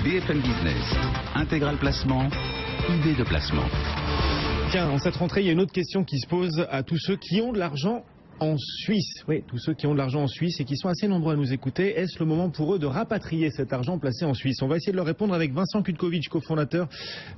BFM Business, Intégral Placement, idée de placement. Tiens, en cette rentrée, il y a une autre question qui se pose à tous ceux qui ont de l'argent en Suisse. Oui, tous ceux qui ont de l'argent en Suisse et qui sont assez nombreux à nous écouter. Est-ce le moment pour eux de rapatrier cet argent placé en Suisse? On va essayer de leur répondre avec Vincent Kutkovic, cofondateur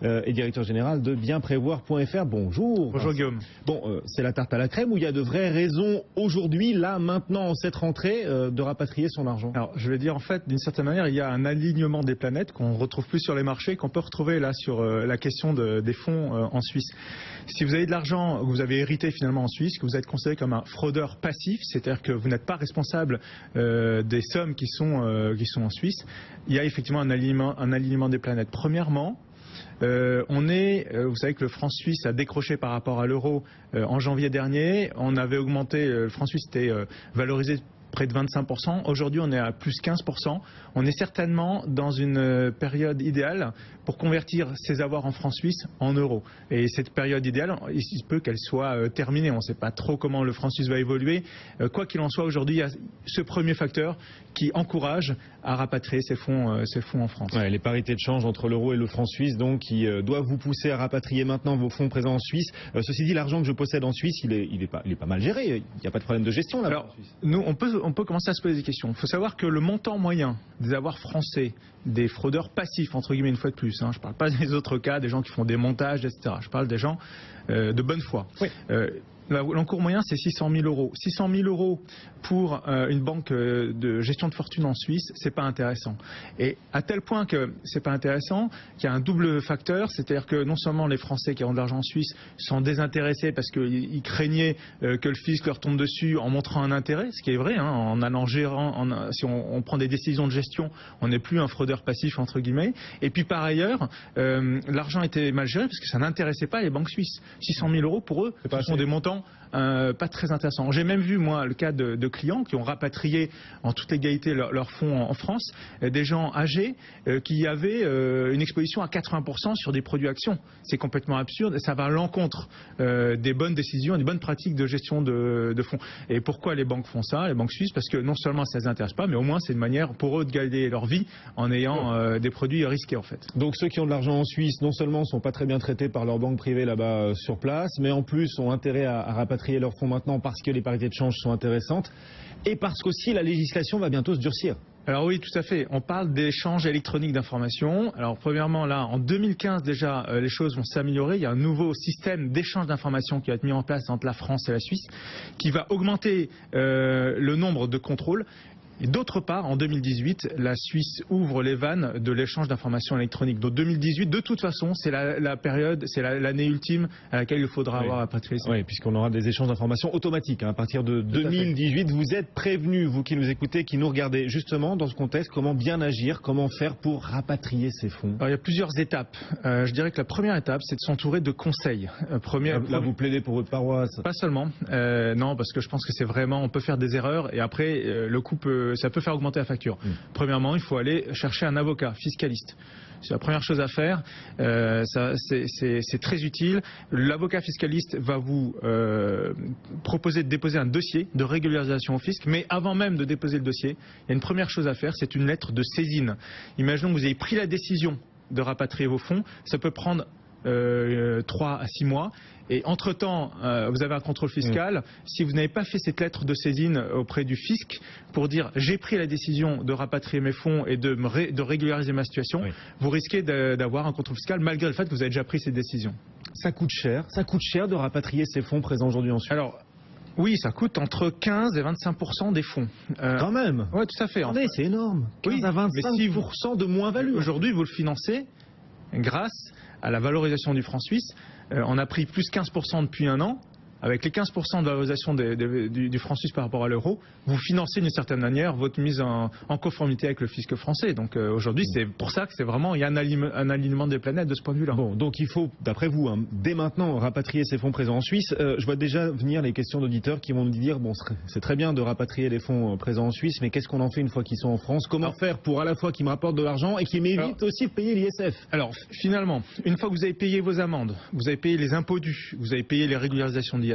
et directeur général de bienprévoir.fr. Bonjour. Bonjour Guillaume. Bon, c'est la tarte à la crème ou il y a de vraies raisons aujourd'hui, là, maintenant, en cette rentrée, de rapatrier son argent? Alors, je vais dire, en fait, d'une certaine manière, il y a un alignement des planètes qu'on ne retrouve plus sur les marchés, qu'on peut retrouver là sur la question des fonds en Suisse. Si vous avez de l'argent que vous avez hérité finalement en Suisse, que vous êtes considéré comme un fraudeur passif, c'est-à-dire que vous n'êtes pas responsable des sommes qui sont en Suisse, il y a effectivement un alignement des planètes. Premièrement, vous savez que le franc suisse a décroché par rapport à l'euro en janvier dernier. On avait augmenté, le franc suisse était valorisé près de 25%. Aujourd'hui, on est à plus 15%. On est certainement dans une période idéale pour convertir ces avoirs en francs suisses en euros. Et cette période idéale, il se peut qu'elle soit terminée. On ne sait pas trop comment le franc suisse va évoluer. Quoi qu'il en soit, aujourd'hui, il y a ce premier facteur qui encourage à rapatrier ces fonds en France. Ouais, les parités de change entre l'euro et le franc suisse, donc, qui doivent vous pousser à rapatrier maintenant vos fonds présents en Suisse. Ceci dit, l'argent que je possède en Suisse, il est pas mal géré. Il n'y a pas de problème de gestion là. Alors, nous, on peut commencer à se poser des questions. Il faut savoir que le montant moyen des avoirs français, des fraudeurs passifs, entre guillemets, une fois de plus, je ne parle pas des autres cas, des gens qui font des montages, etc. Je parle des gens de bonne foi. Oui. L'encours moyen, c'est 600 000 euros. 600 000 euros pour une banque de gestion de fortune en Suisse, c'est pas intéressant. Et à tel point que c'est pas intéressant, qu'il y a un double facteur, c'est-à-dire que non seulement les Français qui ont de l'argent en Suisse sont désintéressés parce qu'ils craignaient que le fisc leur tombe dessus en montrant un intérêt, ce qui est vrai, en allant si on prend des décisions de gestion, on n'est plus un fraudeur passif entre guillemets. Et puis par ailleurs, l'argent était mal géré parce que ça n'intéressait pas les banques suisses. 600 000 euros pour eux, ce sont des montants pas très intéressant. J'ai même vu, moi, le cas de clients qui ont rapatrié en toute légalité leurs fonds en France, des gens âgés qui avaient une exposition à 80% sur des produits actions. C'est complètement absurde et ça va à l'encontre des bonnes décisions, des bonnes pratiques de gestion de fonds. Et pourquoi les banques font ça, les banques suisses? Parce que non seulement ça ne les intéresse pas, mais au moins c'est une manière pour eux de gagner leur vie en ayant des produits risqués en fait. Donc ceux qui ont de l'argent en Suisse, non seulement ne sont pas très bien traités par leur banque privée là-bas sur place, mais en plus ont intérêt à rapatrier leurs fonds maintenant parce que les parités de change sont intéressantes et parce qu'aussi la législation va bientôt se durcir. Alors oui, tout à fait. On parle d'échanges électroniques d'informations. Alors premièrement, là, en 2015 déjà, les choses vont s'améliorer. Il y a un nouveau système d'échange d'informations qui va être mis en place entre la France et la Suisse, qui va augmenter le nombre de contrôles. Et d'autre part, en 2018, la Suisse ouvre les vannes de l'échange d'informations électroniques. Donc 2018, de toute façon, c'est la période, c'est l'année ultime à laquelle il faudra avoir rapatrié. Oui, puisqu'on aura des échanges d'informations automatiques. À partir de 2018, vous êtes prévenus, vous qui nous écoutez, qui nous regardez, justement dans ce contexte, comment bien agir, comment faire pour rapatrier ces fonds? Alors, il y a plusieurs étapes. Je dirais que la première étape, c'est de s'entourer de conseils. Là, vous plaidez pour votre paroisse? Pas seulement. Non, parce que je pense que c'est vraiment, on peut faire des erreurs et après, ça peut faire augmenter la facture. Premièrement, il faut aller chercher un avocat fiscaliste. C'est la première chose à faire. C'est très utile. L'avocat fiscaliste va vous proposer de déposer un dossier de régularisation au fisc. Mais avant même de déposer le dossier, il y a une première chose à faire, c'est une lettre de saisine. Imaginons que vous ayez pris la décision de rapatrier vos fonds. Ça peut prendre 3 à 6 mois. Et entre-temps, vous avez un contrôle fiscal. Si vous n'avez pas fait cette lettre de saisine auprès du fisc pour dire j'ai pris la décision de rapatrier mes fonds et de régulariser ma situation, vous risquez d'avoir un contrôle fiscal malgré le fait que vous avez déjà pris cette décision. Ça coûte cher de rapatrier ces fonds présents aujourd'hui en Suisse? Alors, oui, ça coûte entre 15 et 25% des fonds. Quand même? Oui, tout à fait. Attendez, c'est énorme. 15 à 25% de moins-value. Aujourd'hui, vous le financez grâce à la valorisation du franc suisse. On a pris plus 15% depuis un an. Avec les 15% de valorisation du franc suisse par rapport à l'euro, vous financez d'une certaine manière votre mise en conformité avec le fisc français. Donc aujourd'hui, c'est pour ça que c'est vraiment, il y a un alignement des planètes de ce point de vue-là. Bon, donc il faut, d'après vous, dès maintenant rapatrier ces fonds présents en Suisse. Je vois déjà venir les questions d'auditeurs qui vont me dire, bon, c'est très bien de rapatrier les fonds présents en Suisse, mais qu'est-ce qu'on en fait une fois qu'ils sont en France? Comment faire pour à la fois qu'ils me rapportent de l'argent et qu'ils m'évitent aussi de payer l'ISF? Alors finalement, une fois que vous avez payé vos amendes, vous avez payé les impôts dus, vous avez payé les régularisations d'ISF,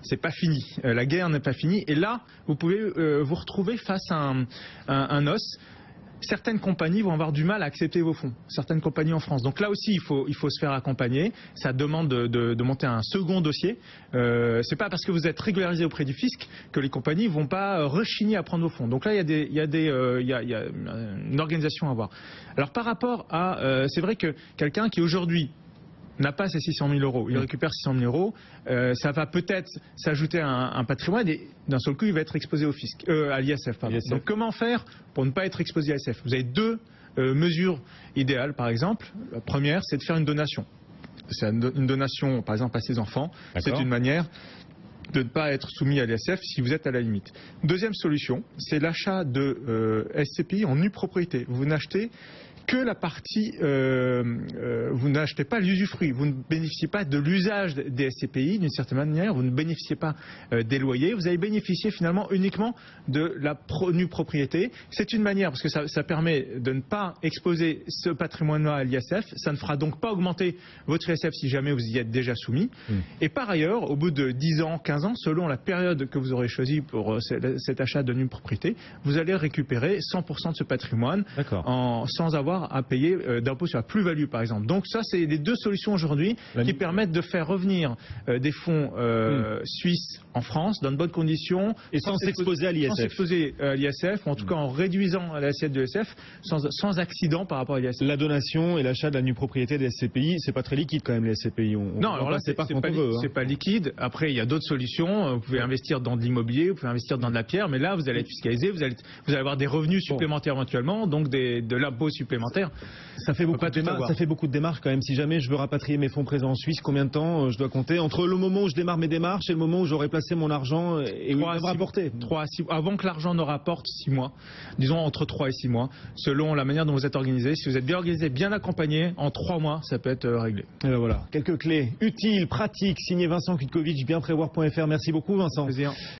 c'est pas fini. La guerre n'est pas finie. Et là, vous pouvez vous retrouver face à un os. certaines compagnies vont avoir du mal à accepter vos fonds, certaines compagnies en France. Donc là aussi, il faut se faire accompagner. Ça demande de monter un second dossier. C'est pas parce que vous êtes régularisé auprès du fisc que les compagnies vont pas rechigner à prendre vos fonds. Donc là, il y a une organisation à avoir. Alors par rapport à, c'est vrai que quelqu'un qui aujourd'hui n'a pas ces 600 000 euros, il récupère 600 000 euros, ça va peut-être s'ajouter à un patrimoine et d'un seul coup il va être exposé au fisc, à l'ISF. Donc comment faire pour ne pas être exposé à l'ISF? Vous avez deux mesures idéales par exemple. La première, c'est de faire une donation. C'est une donation par exemple à ses enfants. C'est une manière de ne pas être soumis à l'ISF si vous êtes à la limite. Deuxième solution, c'est l'achat de SCPI en nue propriété. Vous n'achetez que la partie, vous n'achetez pas l'usufruit, vous ne bénéficiez pas de l'usage des SCPI d'une certaine manière, vous ne bénéficiez pas des loyers, vous allez bénéficier finalement uniquement de la nue propriété. C'est une manière, parce que ça permet de ne pas exposer ce patrimoine-là à l'ISF, ça ne fera donc pas augmenter votre ISF si jamais vous y êtes déjà soumis. Et par ailleurs, au bout de 10 ans, 15 ans, selon la période que vous aurez choisie pour cet achat de nue propriété, vous allez récupérer 100% de ce patrimoine sans avoir à payer d'impôt sur la plus-value par exemple. Donc ça, c'est les deux solutions aujourd'hui qui permettent de faire revenir des fonds suisses en France dans de bonnes conditions et sans s'exposer à l'ISF. Sans s'exposer à l'ISF, ou en tout cas en réduisant l'assiette de l'ISF sans accident par rapport à l'ISF. La donation et l'achat de la nue propriété des SCPI, c'est pas très liquide quand même les SCPI. Non, alors là c'est pas liquide. Après il y a d'autres solutions. Vous pouvez investir dans de l'immobilier, vous pouvez investir dans de la pierre, mais là vous allez être fiscalisé, vous allez avoir des revenus supplémentaires éventuellement, donc de l'impôt supplémentaire. Ça fait beaucoup de démarches quand même. Si jamais je veux rapatrier mes fonds présents en Suisse, combien de temps je dois compter entre le moment où je démarre mes démarches et le moment où j'aurai placé mon argent et où il va me rapporter? 3 à 6 avant que l'argent ne rapporte 6 mois. Disons entre 3 et 6 mois, selon la manière dont vous êtes organisé. Si vous êtes bien organisé, bien accompagné, en 3 mois, ça peut être réglé. Et ben voilà, quelques clés utiles, pratiques, signé Vincent Kutkovitch, bienprévoir.fr. Merci beaucoup Vincent. Plaisir.